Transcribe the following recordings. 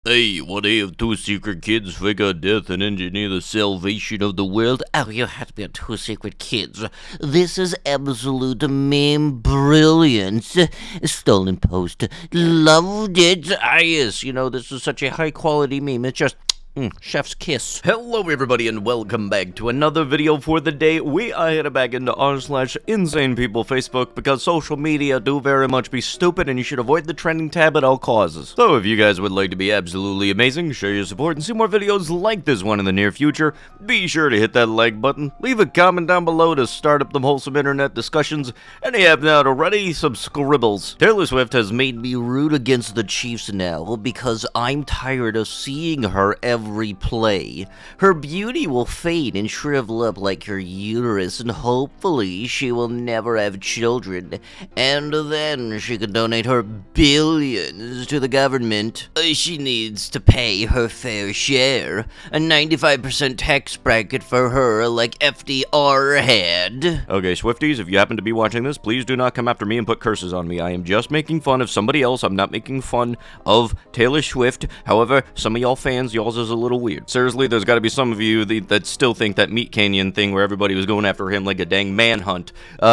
Hey, what if two secret kids fake out death and engineer the salvation of the world? Oh, you had to be on Two Secret Kids. This is absolute meme brilliance. Stolen post. Loved it. Yes, this is such a high quality meme. It's just chef's kiss. Hello everybody and welcome back to another video for the day. We are headed back into r/insane people Facebook because social media do very much be stupid and you should avoid the trending tab at all causes. So if you guys would like to be absolutely amazing, share your support and see more videos like this one in the near future, be sure to hit that like button, leave a comment down below to start up the wholesome internet discussions, and if you have not already, some scribbles. Taylor Swift has made me root against the Chiefs now because I'm tired of seeing her every play. Her beauty will fade and shrivel up like her uterus, and hopefully she will never have children, and then she can donate her billions to the government. She needs to pay her fair share, a 95% tax bracket for her like FDR had. Okay, Swifties, if you happen to be watching this, please do not come after me and put curses on me. I am just making fun of somebody else. I'm not making fun of Taylor Swift. However, some of y'all fans, y'all's is a little weird. Seriously, there's got to be some of you that still think that Meat Canyon thing where everybody was going after him like a dang manhunt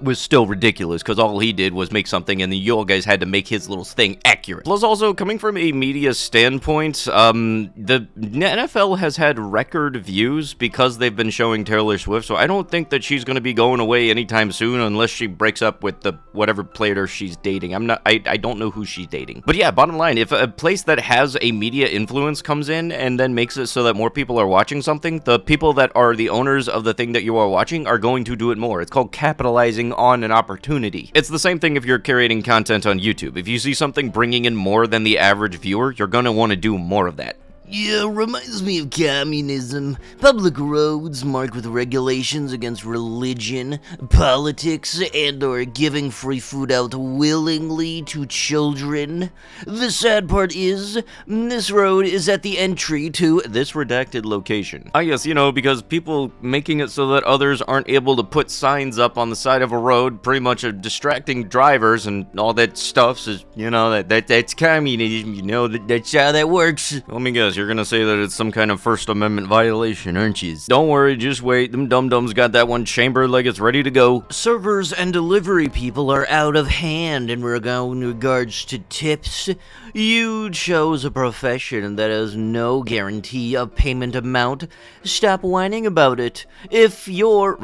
was still ridiculous, because all he did was make something and then you all guys had to make his little thing accurate. Plus, also, coming from a media standpoint, the NFL has had record views because they've been showing Taylor Swift, so I don't think that she's going to be going away anytime soon unless she breaks up with the whatever player she's dating. I don't know who she's dating. But yeah, bottom line, if a place that has a media influence comes in and then makes it so that more people are watching something, the people that are the owners of the thing that you are watching are going to do it more. It's called capitalizing on an opportunity. It's the same thing if you're curating content on YouTube. If you see something bringing in more than the average viewer, you're gonna want to do more of that. Yeah, reminds me of communism. Public roads marked with regulations against religion, politics, and or giving free food out willingly to children. The sad part is, this road is at the entry to this redacted location. Ah yes, because people making it so that others aren't able to put signs up on the side of a road, pretty much distracting drivers and all that stuff, is, that's communism, that's how that works. Let me guess, you're gonna say that it's some kind of First Amendment violation, aren't you? Don't worry, just wait. Them dum-dums got that one chambered like it's ready to go. Servers and delivery people are out of hand in regards to tips. You chose a profession that has no guarantee of payment amount. Stop whining about it. If you're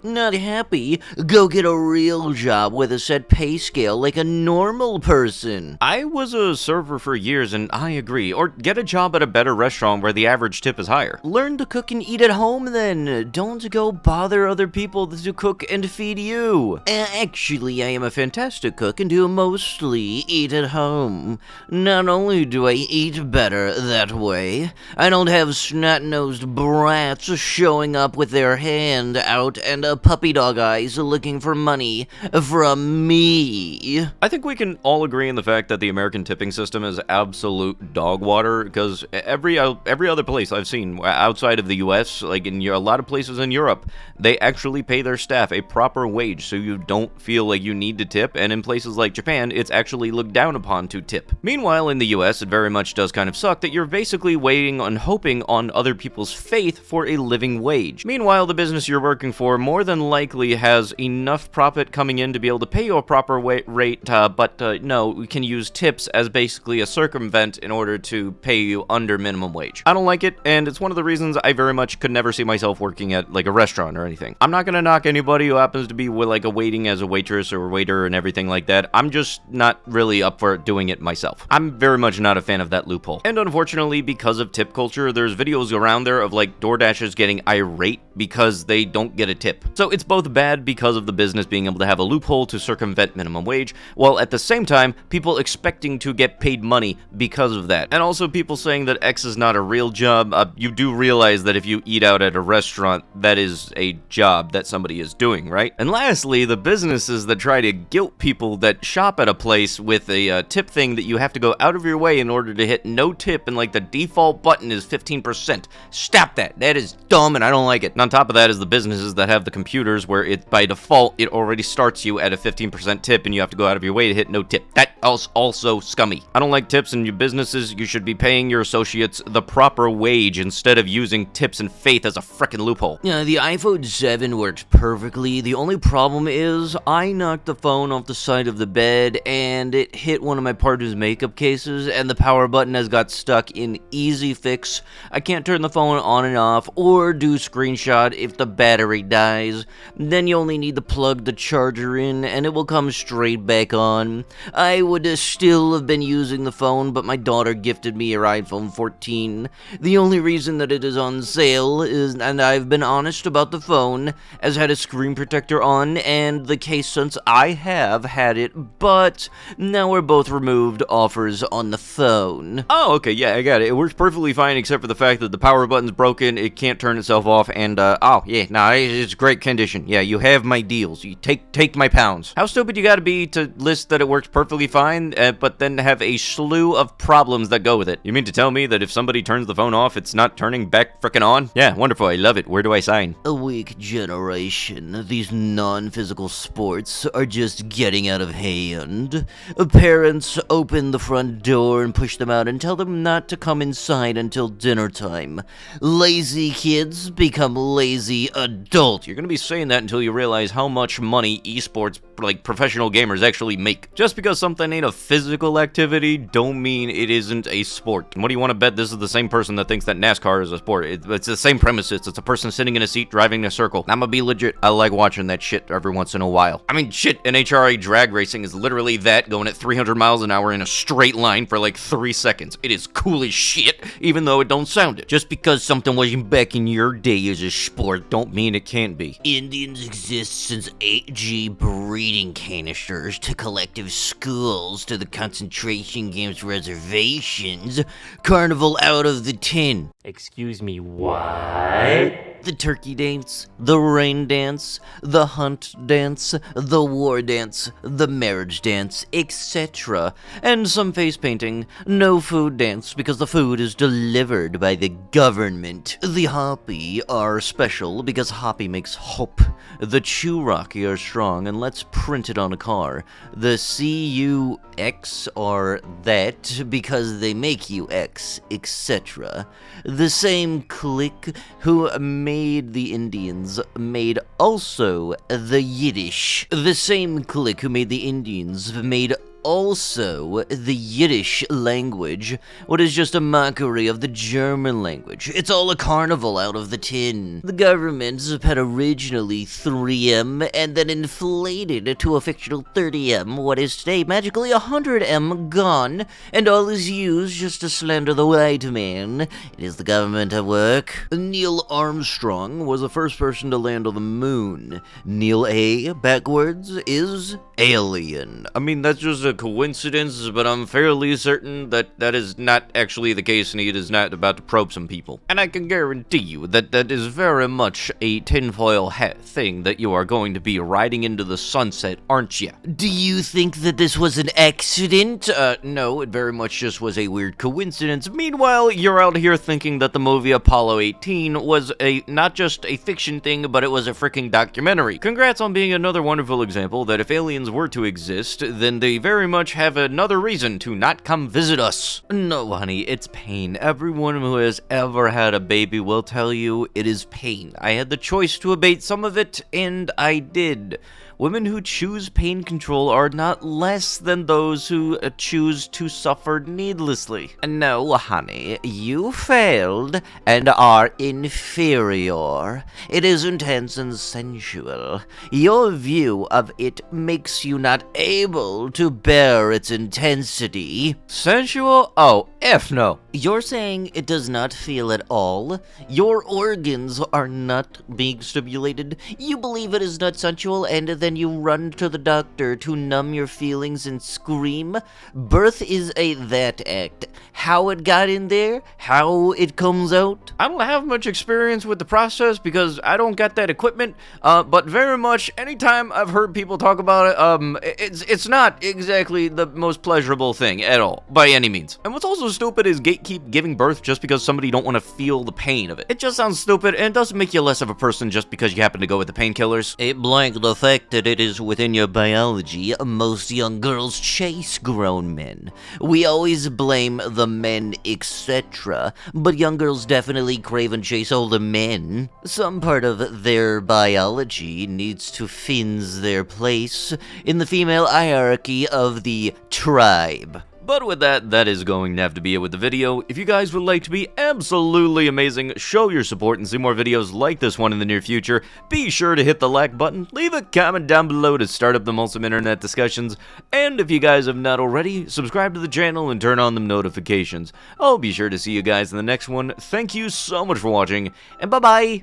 not happy, go get a real job with a set pay scale like a normal person. I was a server for years and I agree. Or get a job at a better restaurant where the average tip is higher. Learn to cook and eat at home then. Don't go bother other people to cook and feed you. Actually, I am a fantastic cook and do mostly eat at home. Not only do I eat better that way, I don't have snot-nosed brats showing up with their hand out and puppy dog eyes looking for money from me. I think we can all agree in the fact that the American tipping system is absolute dog water, because every other place I've seen outside of the US, like in a lot of places in Europe, they actually pay their staff a proper wage so you don't feel like you need to tip, and in places like Japan, it's actually looked down upon to tip. Meanwhile, in the US, it very much does kind of suck that you're basically waiting and hoping on other people's faith for a living wage. Meanwhile, the business you're working for more than likely has enough profit coming in to be able to pay you a proper rate, but no, we can use tips as basically a circumvent in order to pay you under minimum wage. I don't like it, and it's one of the reasons I very much could never see myself working at like a restaurant or anything. I'm not gonna knock anybody who happens to be like waiting as a waitress or a waiter and everything like that. I'm just not really up for doing it myself. I'm very much not a fan of that loophole. And unfortunately, because of tip culture, there's videos around there of like DoorDashers getting irate because they don't get a tip. So it's both bad because of the business being able to have a loophole to circumvent minimum wage, while at the same time, people expecting to get paid money because of that. And also people saying that X is not a real job, you do realize that if you eat out at a restaurant, that is a job that somebody is doing, right? And lastly, the businesses that try to guilt people that shop at a place with a tip thing that you have to go out of your way in order to hit no tip, and like the default button is 15%. Stop that. That is dumb and I don't like it. And on top of that is the businesses that have the computers where it by default it already starts you at a 15% tip and you have to go out of your way to hit no tip. That is also scummy. I don't like tips in your businesses. You should be paying your associates the proper wage instead of using tips and faith as a frickin' loophole. Yeah, the iPhone 7 works perfectly. The only problem is I knocked the phone off the side of the bed and it hit one of my partner's makeup cases and the power button has got stuck in easy fix. I can't turn the phone on and off or do screenshot if the battery dies. Then you only need to plug the charger in and it will come straight back on. I would still have been using the phone, but my daughter gifted me her iPhone 14. The only reason that it is on sale is, and I've been honest about the phone, has had a screen protector on and the case since I have had it, but now we're both removed offers on the phone. Oh, okay, yeah, I got it. It works perfectly fine except for the fact that the power button's broken, it can't turn itself off, and, oh, yeah, nah, it's great condition. Yeah, you have my deals. You take my pounds. How stupid you gotta be to list that it works perfectly fine, but then have a slew of problems that go with it? You mean to tell me that if somebody turns the phone off, it's not turning back frickin' on? Yeah, wonderful, I love it. Where do I sign? A weak generation. These non-physical sports are just getting out of hand. Parents open the front door and push them out and tell them not to come inside until dinner time. Lazy kids become lazy adults. You're gonna be saying that until you realize how much money esports, like professional gamers, actually make. Just because something ain't a physical activity, don't mean it isn't a sport. And what do you want to bet this is the same person that thinks that NASCAR is a sport? It's the same premises. It's a person sitting in a seat driving a circle. I'm gonna be legit. I like watching that shit every once in a while. I mean, shit, NHRA drag racing is literally that, going at 300 miles an hour in a straight line for like 3 seconds. It is cool as shit, even though it don't sound it. Just because something wasn't back in your day as a sport, don't mean it can't be. Indians exist since 8G breeding canisters to collective schools to the concentration camps reservations. Carnival out of the tin. Excuse me, what? The turkey dance, the rain dance, the hunt dance, the war dance, the marriage dance, etc. And some face painting. No food dance because the food is delivered by the government. The hoppy are special because hoppy makes hop. The Cherokee are strong and let's print it on a car. The CUX are that because they make you X, etc. The same clique who made the Indians made also the Yiddish. The same clique who made the Indians made also the Yiddish language, what is just a mockery of the German language. It's all a carnival out of the tin. The government had originally 3M and then inflated to a fictional 30M, what is today magically 100M gone, and all is used just to slander the white man. It is the government at work. Neil Armstrong was the first person to land on the moon. Neil A backwards is alien. I mean, that's just a coincidence, but I'm fairly certain that that is not actually the case and he is not about to probe some people. And I can guarantee you that that is very much a tinfoil hat thing that you are going to be riding into the sunset, aren't you? Do you think that this was an accident? No, it very much just was a weird coincidence. Meanwhile, you're out here thinking that the movie Apollo 18 was not just a fiction thing, but it was a freaking documentary. Congrats on being another wonderful example that if aliens were to exist, then they very much have another reason to not come visit us. No, honey, it's pain. Everyone who has ever had a baby will tell you it is pain. I had the choice to abate some of it, and I did. Women who choose pain control are not less than those who choose to suffer needlessly. No, honey, you failed and are inferior. It is intense and sensual. Your view of it makes you not able to bear its intensity. Sensual? Oh, F no. You're saying it does not feel at all? Your organs are not being stimulated? You believe it is not sensual and then then you run to the doctor to numb your feelings and scream. Birth is a that act. How it got in there, how it comes out. I don't have much experience with the process because I don't got that equipment, but very much anytime I've heard people talk about it, it's not exactly the most pleasurable thing at all, by any means. And what's also stupid is gatekeep giving birth just because somebody don't want to feel the pain of it. It just sounds stupid, and it doesn't make you less of a person just because you happen to go with the painkillers. It blank the fact that it is within your biology. Most young girls chase grown men. We always blame the men, etc. But young girls definitely crave and chase older men. Some part of their biology needs to find their place in the female hierarchy of the tribe. But with that, that is going to have to be it with the video. If you guys would like to be absolutely amazing, show your support and see more videos like this one in the near future, be sure to hit the like button, leave a comment down below to start up the Mulsum internet discussions, and if you guys have not already, subscribe to the channel and turn on the notifications. I'll be sure to see you guys in the next one. Thank you so much for watching, and bye-bye!